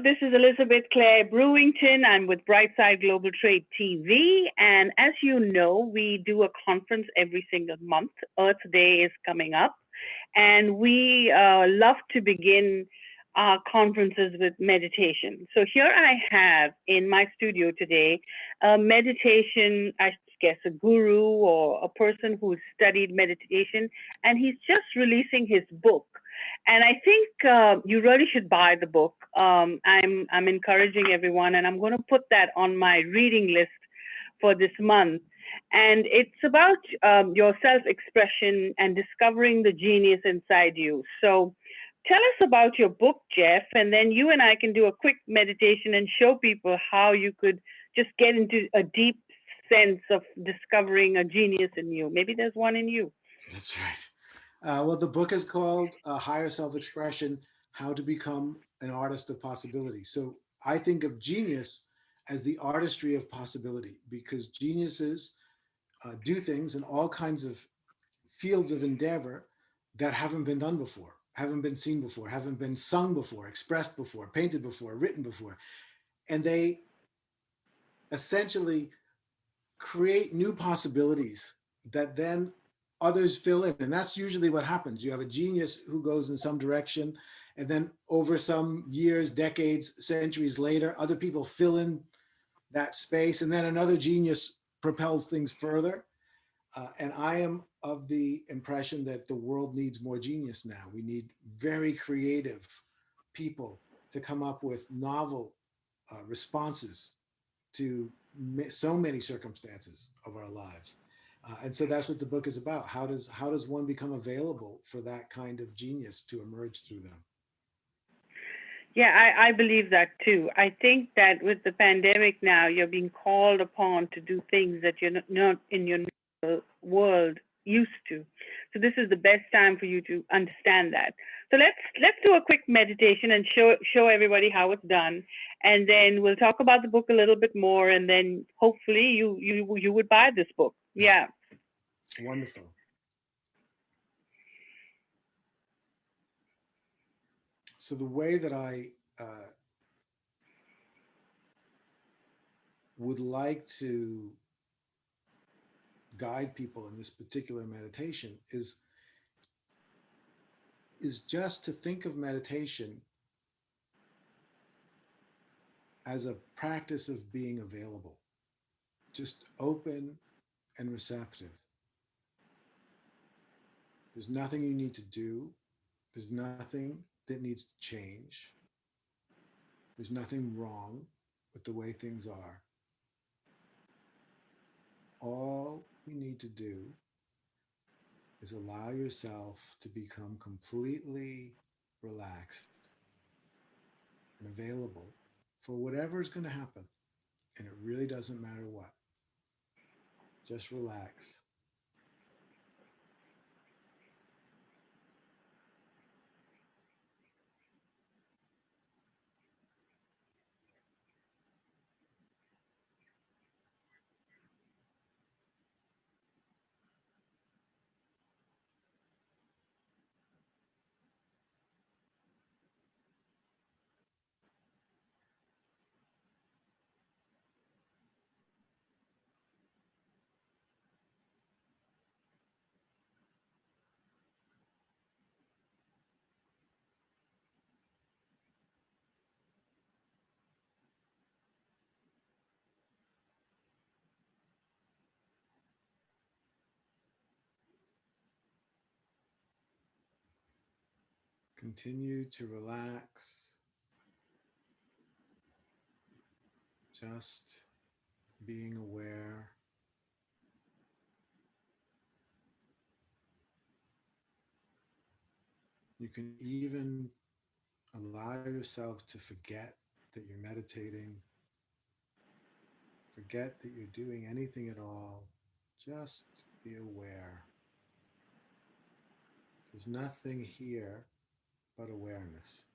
this is Elizabeth Clare Brewington. I'm with Brightside Global Trade TV. And as you know, we do a conference every single month. Earth Day is coming up. And we love to begin our conferences with meditation. So here I have in my studio today a meditation, I guess, a guru or a person who's studied meditation. And he's just releasing his book. And I think you really should buy the book. I'm encouraging everyone, and I'm going to put that on my reading list for this month. And it's about your self-expression and discovering the genius inside you. So tell us about your book, Jeff, and then you and I can do a quick meditation and show people how you could just get into a deep sense of discovering a genius in you. Maybe there's one in you. That's right. Well, the book is called Higher Self Expression: How to Become an Artist of Possibility. So I think of genius as the artistry of possibility because geniuses do things in all kinds of fields of endeavor that haven't been done before, haven't been seen before, haven't been sung before, expressed before, painted before, written before. And they essentially create new possibilities that then others fill in. And that's usually what happens. You have a genius who goes in some direction, and then over some years, decades, centuries later, other people fill in that space, and then another genius propels things further. And I am of the impression that the world needs more genius now. We need very creative people to come up with novel responses to so many circumstances of our lives. And so that's what the book is about. How does one become available for that kind of genius to emerge through them? Yeah, I believe that too. I think that with the pandemic now, you're being called upon to do things that you're not in your normal world used to. So this is the best time for you to understand that. So let's do a quick meditation and show everybody how it's done, and then we'll talk about the book a little bit more, and then hopefully you would buy this book. Yeah. Wonderful. So the way that I would like to guide people in this particular meditation is just to think of meditation as a practice of being available, just open and receptive. There's nothing you need to do. There's nothing that needs to change. There's nothing wrong with the way things are. All you need to do is allow yourself to become completely relaxed and available for whatever is going to happen. And it really doesn't matter what. Just relax. Continue to relax, just being aware. You can even allow yourself to forget that you're meditating, forget that you're doing anything at all. Just be aware. There's nothing here but awareness.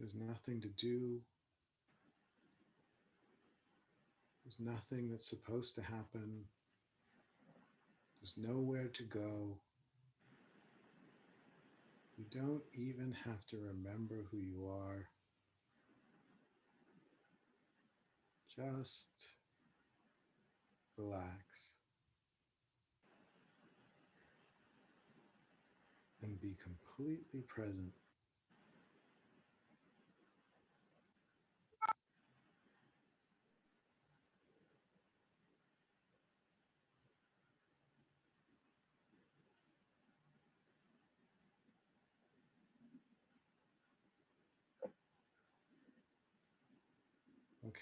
There's nothing to do. There's nothing that's supposed to happen. There's nowhere to go. You don't even have to remember who you are. Just relax and be completely present.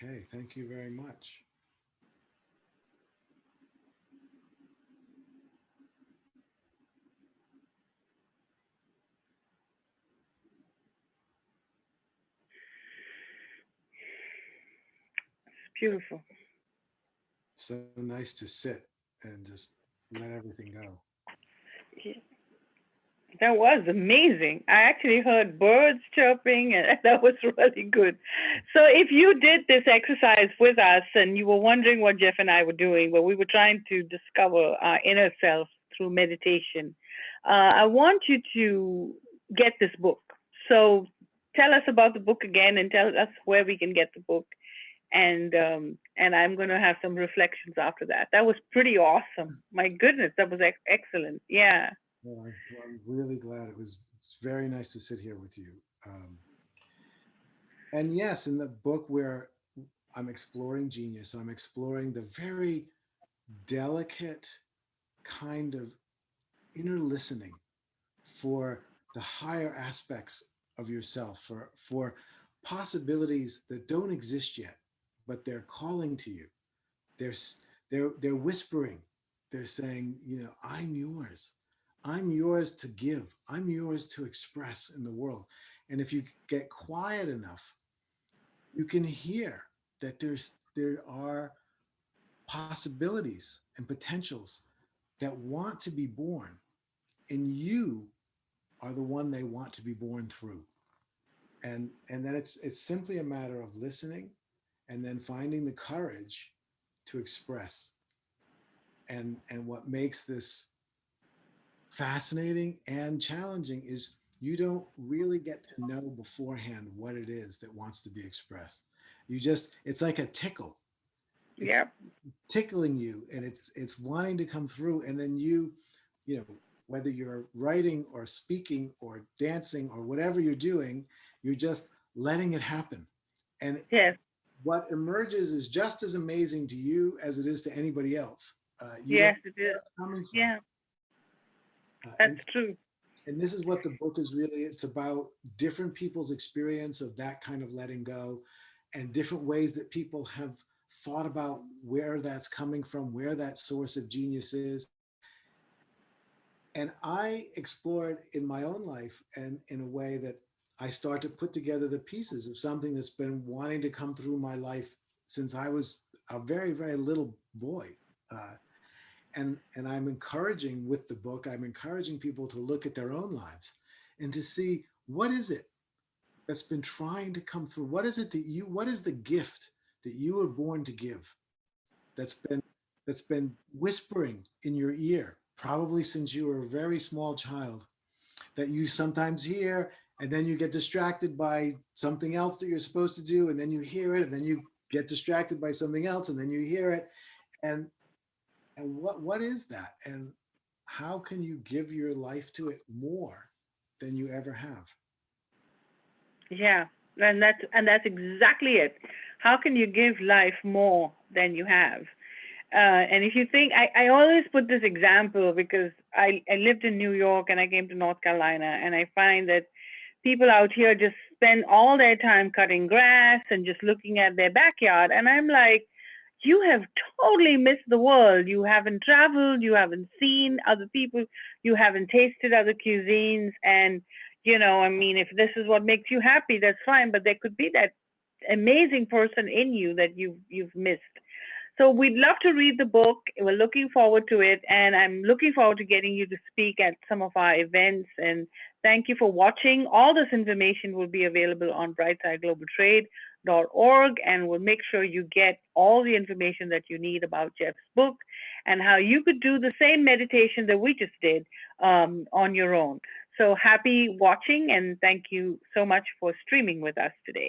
Okay, thank you very much. It's beautiful. So nice to sit and just let everything go. That was amazing. I actually heard birds chirping, and that was really good. So, if you did this exercise with us and you were wondering what Jeff and I were doing, well, we were trying to discover our inner self through meditation. I want you to get this book. So, tell us about the book again and tell us where we can get the book. And I'm going to have some reflections after that. That was pretty awesome. My goodness, that was excellent. Yeah. Well, I'm really glad it's very nice to sit here with you. And yes, in the book where I'm exploring genius, I'm exploring the very delicate kind of inner listening for the higher aspects of yourself, for possibilities that don't exist yet, but they're calling to you. They're they're whispering. They're saying, I'm yours. I'm yours to give. I'm yours to express in the world. And if you get quiet enough, you can hear that there are possibilities and potentials that want to be born, and you are the one they want to be born through. And then it's simply a matter of listening and then finding the courage to express. And what makes this fascinating and challenging is you don't really get to know beforehand what it is that wants to be expressed. It's like a tickle. It's Yep. tickling you, and it's wanting to come through, and then you know whether you're writing or speaking or dancing or whatever you're doing, you're just letting it happen. And Yes. what emerges is just as amazing to you as it is to anybody else. You don't Yes, know it where is. it's coming from. Yeah, Uh, that's and true. and this is what the book is really. It's about different people's experience of that kind of letting go, and different ways that people have thought about where that's coming from, where that source of genius is. And I explore it in my own life, and in a way that I start to put together the pieces of something that's been wanting to come through my life since I was a very, very little boy. Uh, and I'm encouraging with the book, I'm encouraging people to look at their own lives and to see what is it that's been trying to come through. What is the gift that you were born to give that's been whispering in your ear, probably since you were a very small child, that you sometimes hear, and then you get distracted by something else that you're supposed to do, and then you hear it, and then you get distracted by something else, and then you hear it. And and what is that, and how can you give your life to it more than you ever have? Yeah, and that's exactly it. How can you give life more than you have? And if you think, I always put this example because I lived in New York and I came to North Carolina, and I find that people out here just spend all their time cutting grass and just looking at their backyard. And I'm like, you have totally missed the world. You haven't traveled, you haven't seen other people, you haven't tasted other cuisines. And, I mean, if this is what makes you happy, that's fine, but there could be that amazing person in you that you've missed. So we'd love to read the book. We're looking forward to it, and I'm looking forward to getting you to speak at some of our events and Thank you for watching. All this information will be available on brightsideglobaltrade.org, and we'll make sure you get all the information that you need about Jeff's book and how you could do the same meditation that we just did on your own. So happy watching, and thank you so much for streaming with us today.